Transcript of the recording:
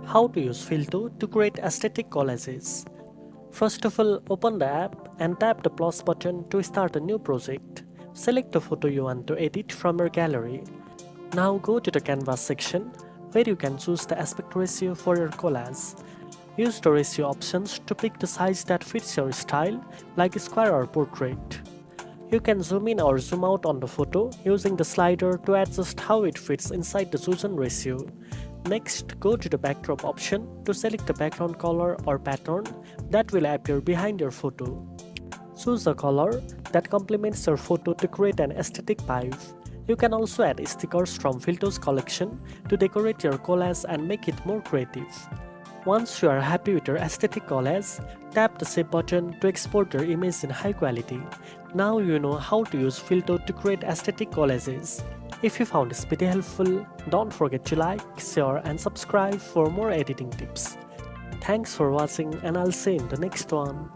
How to use Filto to create aesthetic collages. First of all, open the app and tap the plus button to start a new project. Select the photo you want to edit from your gallery. Now go to the canvas section where you can choose the aspect ratio for your collage. Use the ratio options to pick the size that fits your style, like square or portrait. You can zoom in or zoom out on the photo using the slider to adjust how it fits inside the chosen ratio. Next, go to the backdrop option to select the background color or pattern that will appear behind your photo. Choose a color that complements your photo to create an aesthetic vibe. You can also add stickers from Filto's collection to decorate your collage and make it more creative. Once you are happy with your aesthetic collage, tap the Save button to export your image in high quality. Now you know how to use Filto to create aesthetic collages. If you found this video helpful, don't forget to like, share and subscribe for more editing tips. Thanks for watching and I'll see you in the next one.